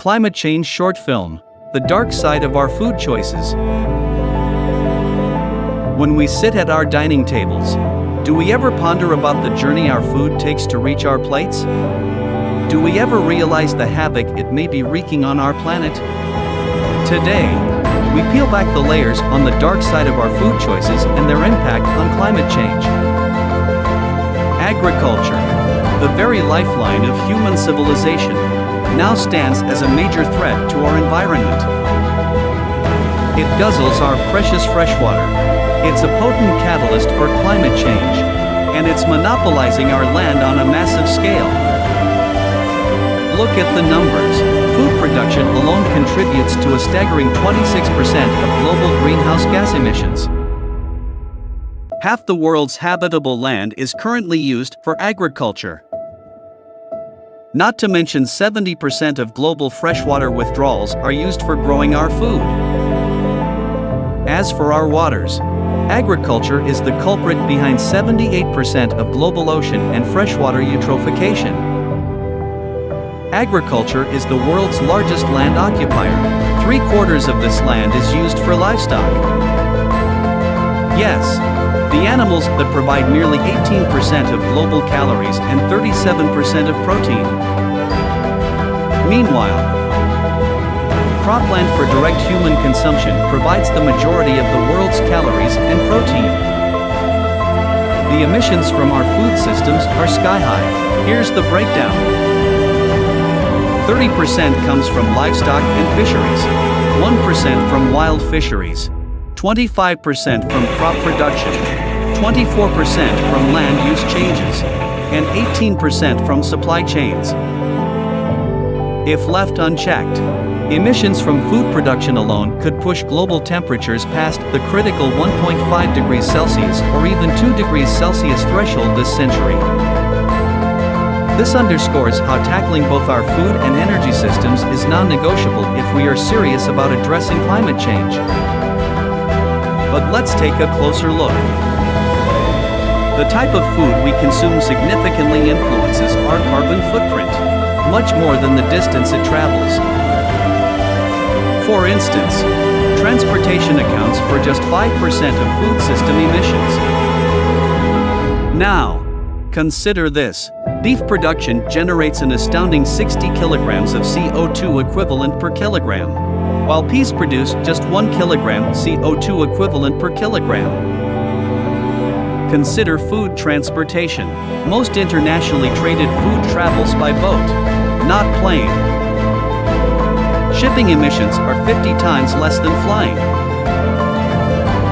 Climate Change Short Film: The Dark Side of Our Food Choices. When we sit at our dining tables, do we ever ponder about the journey our food takes to reach our plates? Do we ever realize the havoc it may be wreaking on our planet? Today, we peel back the layers on the dark side of our food choices and their impact on climate change. Agriculture, the very lifeline of human civilization, now stands as a major threat to our environment. It guzzles our precious freshwater. It's a potent catalyst for climate change, and it's monopolizing our land on a massive scale. Look at the numbers. Food production alone contributes to a staggering 26% of global greenhouse gas emissions. Half the world's habitable land is currently used for agriculture. Not to mention 70% of global freshwater withdrawals are used for growing our food. As for our waters, agriculture is the culprit behind 78% of global ocean and freshwater eutrophication. Agriculture is the world's largest land occupier. 3/4 of this land is used for livestock. Yes, the animals that provide nearly 18% of global calories and 37% of protein. Meanwhile, cropland for direct human consumption provides the majority of the world's calories and protein. The emissions from our food systems are sky high. Here's the breakdown. 30% comes from livestock and fisheries, 1% from wild fisheries, 25% from crop production, 24% from land use changes, and 18% from supply chains. If left unchecked, emissions from food production alone could push global temperatures past the critical 1.5 degrees Celsius or even 2 degrees Celsius threshold this century. This underscores how tackling both our food and energy systems is non-negotiable if we are serious about addressing climate change. But let's take a closer look. The type of food we consume significantly influences our carbon footprint, much more than the distance it travels. For instance, transportation accounts for just 5% of food system emissions. Now, consider this. Beef production generates an astounding 60 kilograms of CO2 equivalent per kilogram, while peas produce just 1 kilogram CO2 equivalent per kilogram. Consider food transportation. Most internationally traded food travels by boat, not plane. Shipping emissions are 50 times less than flying.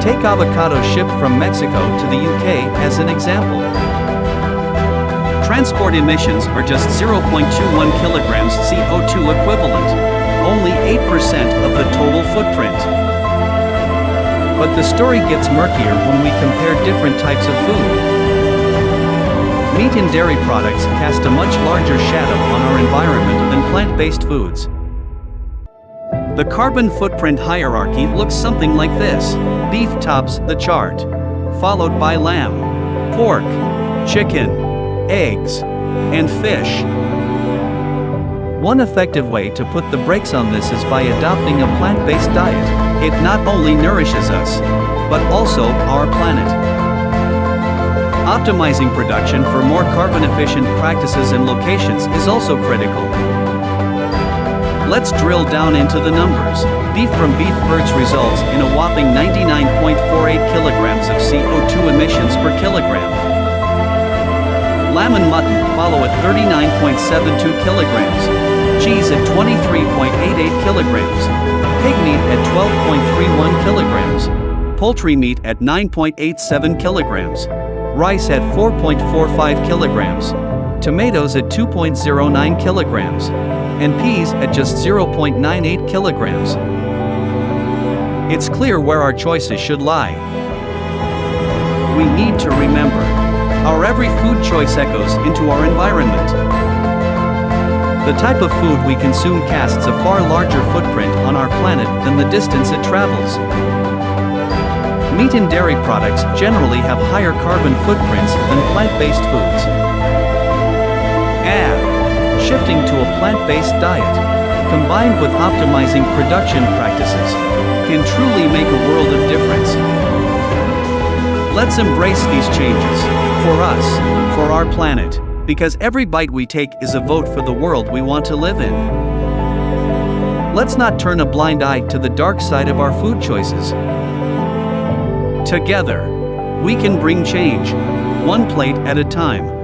Take avocado shipped from Mexico to the UK as an example. Transport emissions are just 0.21 kilograms CO2 equivalent, only 8% of the total footprint. But the story gets murkier when we compare different types of food. Meat and dairy products cast a much larger shadow on our environment than plant-based foods. The carbon footprint hierarchy looks something like this. Beef tops the chart, followed by lamb, pork, chicken, eggs, and fish. One effective way to put the brakes on this is by adopting a plant-based diet. It not only nourishes us, but also our planet. Optimizing production for more carbon-efficient practices and locations is also critical. Let's drill down into the numbers. Beef from beef herds results in a whopping 99.48 kilograms of CO2 emissions per kilogram. Lamb and mutton follow at 39.72 kilograms, cheese at 23.88 kilograms, pig meat at 12.31 kilograms, poultry meat at 9.87 kilograms, rice at 4.45 kilograms, tomatoes at 2.09 kilograms, and peas at just 0.98 kilograms. It's clear where our choices should lie. We need to remember, our every food choice echoes into our environment. The type of food we consume casts a far larger footprint on our planet than the distance it travels. Meat and dairy products generally have higher carbon footprints than plant-based foods. Shifting to a plant-based diet. combined with optimizing production practices, can truly make a world of difference. Let's embrace these changes, for us, for our planet, because every bite we take is a vote for the world we want to live in. Let's not turn a blind eye to the dark side of our food choices. Together, we can bring change, one plate at a time.